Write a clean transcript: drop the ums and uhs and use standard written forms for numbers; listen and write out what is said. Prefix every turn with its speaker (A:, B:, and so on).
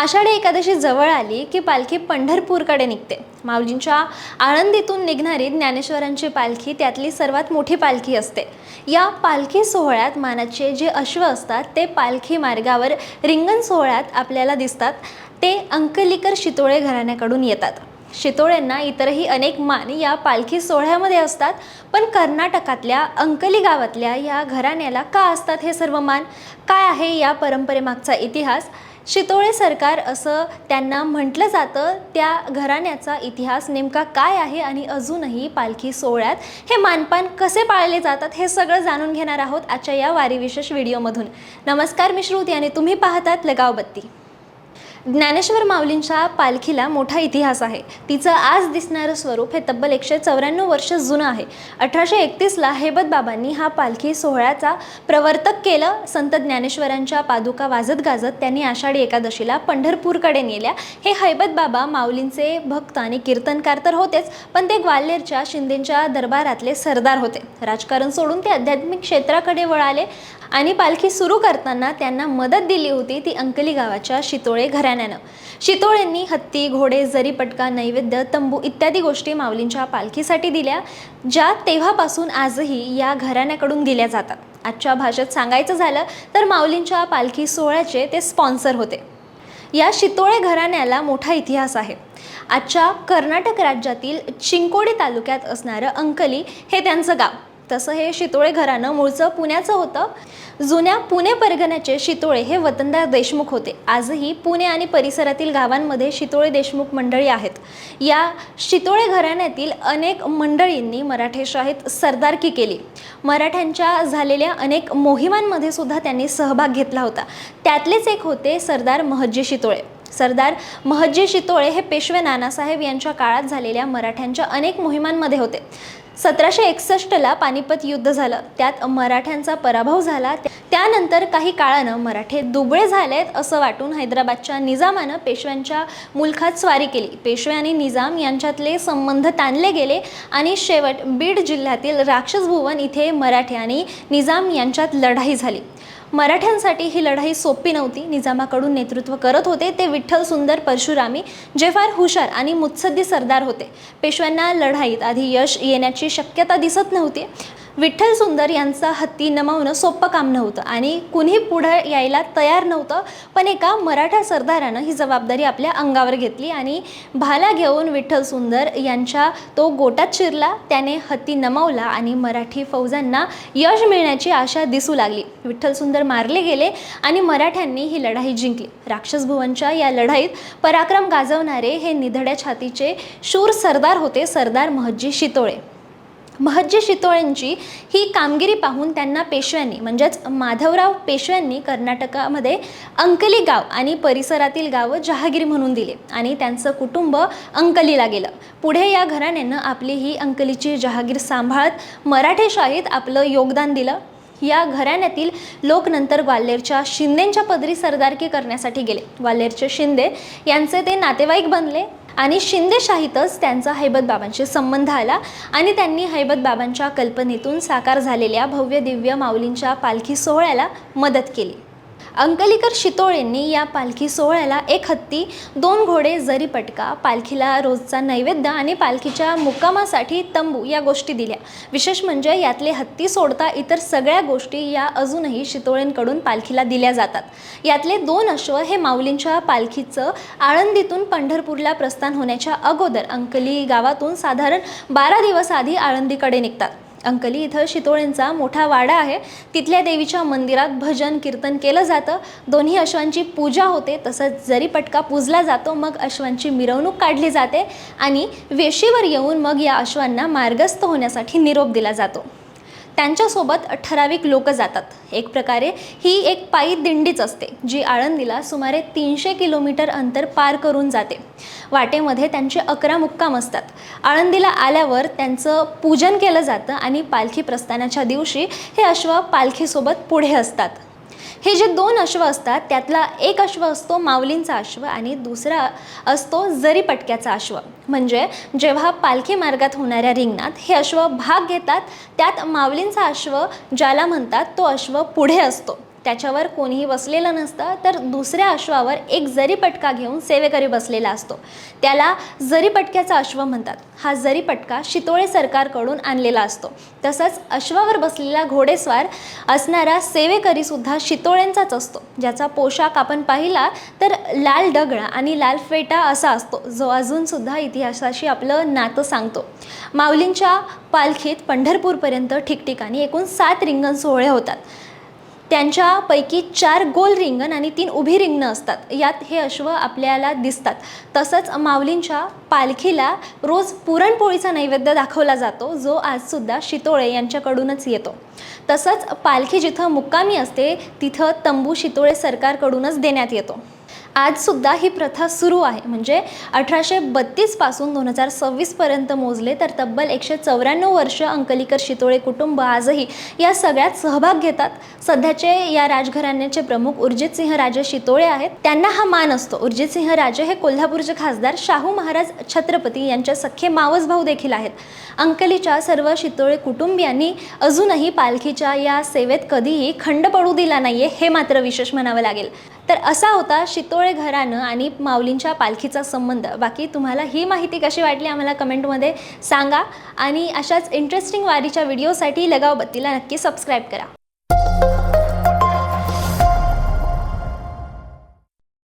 A: आषाढी एकादशी जवळ आली की पालखी पंढरपूरकडे निघते। माऊलींच्या आळंदीतून निघणारी ज्ञानेश्वरांची पालखी त्यातली सर्वात मोठी पालखी असते। या पालखी सोहळ्यात मानाचे जे अश्व असतात ते पालखी मार्गावर रिंगण सोहळ्यात आपल्याला दिसतात। ते अंकलीकर शितोळे घराण्याकडून येतात। शितोळेंना इतरही अनेक मान या पालखी सोहळ्यामध्ये असतात, पण कर्नाटकातल्या अंकली गावातल्या या घराण्याला का असतात हे सर्व मान? काय आहे या परंपरेमागचा इतिहास? शितोळे सरकार असं त्यांना म्हटलं जातं, त्या घराण्याचा इतिहास नेमका काय आहे आणि अजूनही पालखी सोहळ्यात हे मानपान कसे पाळले जातात हे सगळं जाणून घेणार आहोत आजच्या या वारी विशेष व्हिडिओमधून। नमस्कार, मी श्रुती आणि तुम्ही पाहतात लगाव बत्ती। ज्ञानेश्वर माऊलींच्या पालखीला मोठा इतिहास आहे। तिचं आज दिसणारं स्वरूप हे तब्बल 194 वर्ष जुनं आहे। 1831ला हैबत बाबांनी हा पालखी सोहळ्याचा प्रवर्तक केलं। संत ज्ञानेश्वरांच्या पादुका वाजत गाजत त्यांनी आषाढी एकादशीला पंढरपूरकडे नेल्या। हे हैबत बाबा माऊलींचे भक्त आणि कीर्तनकार तर होतेच, पण ते ग्वाल्हेरच्या शिंदेंच्या दरबारातले सरदार होते। राजकारण सोडून ते आध्यात्मिक क्षेत्राकडे वळाले आणि पालखी सुरू करताना त्यांना मदत दिली होती ती अंकली गावाच्या शितोळे घराण्यानं। शितोळेंनी हत्ती, घोडे, जरीपटका, नैवेद्य, तंबू इत्यादी गोष्टी माऊलींच्या पालखीसाठी दिल्या, ज्या तेव्हापासून आजही या घराण्याकडून दिल्या जातात। आजच्या भाषेत सांगायचं झालं तर माऊलींच्या पालखी सोहळ्याचे ते स्पॉन्सर होते। या शितोळे घराण्याला मोठा इतिहास आहे। आजच्या कर्नाटक राज्यातील चिंकोडी तालुक्यात असणारं अंकली हे त्यांचं गाव। तसं हे शितोळे घराणं मूळचं पुण्याचं होतं। जुन्या पुणे परगण्याचे शितोळे हे वतनदार देशमुख होते। आजही पुणे आणि परिसरातील गावांमध्ये शितोळे देशमुख मंडळी आहेत। या शितोळे घराण्यातील अनेक मंडळींनी मराठेशाहीत सरदारकी केली। मराठ्यांच्या झालेल्या अनेक मोहिमांमध्ये सुद्धा त्यांनी सहभाग घेतला होता। त्यातलेच एक होते सरदार महदजी शितोळे। सरदार महदजी शितोळे हे पेशवे नानासाहेब यांच्या काळात झालेल्या मराठ्यांच्या अनेक मोहिमांमध्ये होते। 1761ला पानिपत युद्ध झालं, त्यात मराठ्यांचा पराभव झाला। त्यानंतर काही काळानं मराठे दुबळे झालेत असं वाटून हैदराबादच्या निजामानं पेशव्यांच्या मुलखात स्वारी केली। पेशवे आणि निजाम यांच्यातले संबंध ताणले गेले आणि शेवट बीड जिल्ह्यातील राक्षसभुवन इथे मराठे आणि निजाम यांच्यात लढाई झाली। मराठ्यांसाठी ही लढाई सोपी नव्हती। निजामाकडून नेतृत्व करत होते ते विठ्ठल सुंदर परशुरामी, जे फार हुशार आणि मुत्सद्दी सरदार होते। पेशव्यांना लढाईत आधी यश येण्याची शक्यता दिसत नव्हती। विठ्ठल सुंदर यांचा हत्ती नमवणं सोपं काम नव्हतं आणि कुणी पुढे यायला तयार नव्हतं, पण एका मराठा सरदारानं ही जबाबदारी आपल्या अंगावर घेतली आणि भाला घेऊन विठ्ठल सुंदर यांच्या तो गोटात शिरला। त्याने हत्ती नमवला आणि मराठी फौजांना यश मिळण्याची आशा दिसू लागली। विठ्ठल सुंदर मारले गेले आणि मराठ्यांनी ही लढाई जिंकली। राक्षसभुवनच्या या लढाईत पराक्रम गाजवणारे हे निधड्या छातीचे शूर सरदार होते सरदार महदजी शितोळे। महदजी शितोळेंची ही कामगिरी पाहून त्यांना पेशव्यांनी म्हणजेच माधवराव पेशव्यांनी कर्नाटकामध्ये अंकली गाव आणि परिसरातील गावं जहागीर म्हणून दिले आणि त्यांचं कुटुंब अंकलीला गेलं। पुढे या घराण्यानं आपली ही अंकलीची जहागीर सांभाळत मराठेशाहीत आपलं योगदान दिलं। या घराण्यातील लोक नंतर ग्वाल्हेरच्या शिंदेंच्या पदरी सरदारकी करण्यासाठी गेले। ग्वाल्हेरचे शिंदे यांचे ते नातेवाईक बनले आणि शिंदेशाहीतच त्यांचा हैबत बाबांशी संबंध आला आणि त्यांनी हैबत बाबांच्या कल्पनेतून साकार झालेल्या भव्य दिव्य माऊलींच्या पालखी सोहळ्याला मदत केली। अंकलीकर शितोळेंनी या पालखी सोहळ्याला एक हत्ती, 2 घोडे, जरीपटका, पालखीला रोजचा नैवेद्य आणि पालखीच्या मुक्कामासाठी तंबू या गोष्टी दिल्या। विशेष म्हणजे यातले हत्ती सोडता इतर सगळ्या गोष्टी या अजूनही शितोळेंकडून पालखीला दिल्या जातात। यातले 2 अश्व हे माऊलींच्या पालखीचं आळंदीतून पंढरपूरला प्रस्थान होण्याच्या अगोदर अंकली गावातून साधारण 12 दिवस आधी आळंदीकडे निघतात। अंकली इथं शितोळेंचा मोठा वाडा आहे। तिथल्या देवीच्या मंदिरात भजन कीर्तन केलं जातं। दोन्ही अश्वांची पूजा होते, तसंच जरीपटका पूजला जातो। मग अश्वांची मिरवणूक काढली जाते आणि वेशीवर येऊन मग या अश्वांना मार्गस्थ होण्यासाठी निरोप दिला जातो। त्यांच्यासोबत ठराविक लोक जातात। एक प्रकारे ही एक पायी दिंडीच असते, जी आळंदीला सुमारे 300 किलोमीटर अंतर पार करून जाते। वाटेमध्ये त्यांचे 11 मुक्काम असतात। आळंदीला आल्यावर त्यांचं पूजन केलं जातं आणि पालखी प्रस्थानाच्या दिवशी हे अश्व पालखीसोबत पुढे असतात। हे जे 2 अश्व असतात त्यातला एक अश्व असतो माऊलींचा अश्व आणि दुसरा असतो जरीपटक्याचा अश्व। म्हणजे जेव्हा पालखी मार्गात होणाऱ्या रिंगणात हे अश्व भाग घेतात, त्यात माऊलींचा अश्व ज्याला म्हणतात तो अश्व पुढे असतो त्याच्यावर कोणीही बसलेलं नसतं, तर दुसऱ्या अश्वावर एक जरीपटका घेऊन सेवेकरी बसलेला असतो. त्याला जरीपटक्याचा अश्व म्हणतात. हा जरीपटका शितोळे सरकारकडून आणलेला असतो. तसंच अश्वावर बसलेला घोडेस्वार असणारा सेवेकरी सुद्धा शितोळ्यांचाच असतो, ज्याचा पोशाख आपण पाहिला तर लाल डगळा आणि लाल फेटा असा असतो, जो अजूनसुद्धा इतिहासाशी आपलं नातं सांगतो. माऊलींच्या पालखीत पंढरपूरपर्यंत ठिकठिकाणी एकूण 7 रिंगण सोहळे होतात. त्यांच्यापैकी 4 गोल रिंगण आणि 3 उभी रिंगणं असतात. यात हे अश्व आपल्याला दिसतात. तसंच माऊलींच्या पालखीला रोज पुरणपोळीचा नैवेद्य दाखवला जातो, जो आजसुद्धा शितोळे यांच्याकडूनच येतो. तसंच पालखी जिथं मुक्कामी असते तिथं तंबू शितोळे सरकारकडूनच देण्यात येतो. आजसुद्धा ही प्रथा सुरू आहे. म्हणजे 1832 पासून 2026 पर्यंत मोजले तर तब्बल 194 वर्ष अंकलीकर शितोळे कुटुंब आजही या सगळ्यात सहभाग घेतात. सध्याचे या राजघराण्याचे प्रमुख उर्जितसिंह राजे शितोळे आहेत. त्यांना हा मान असतो. उर्जितसिंह राजे हे कोल्हापूरचे खासदार शाहू महाराज छत्रपती यांचे सख्खे मावस भाऊ देखील आहेत. अंकलीच्या सर्व शितोळे कुटुंबियांनी अजूनही पालखीच्या या सेवेत कधीही खंड पडू दिला नाहीये, हे मात्र विशेष म्हणावं लागेल. तर असा होता शितोळे घराणं आणि माऊलींच्या पालखीचा संबंध. बाकी तुम्हाला ही माहिती कशी वाटली आम्हाला कमेंटमध्ये सांगा आणि अशाच इंटरेस्टिंग वारीच्या व्हिडिओसाठी लगाव बत्तीला नक्की सबस्क्राईब करा.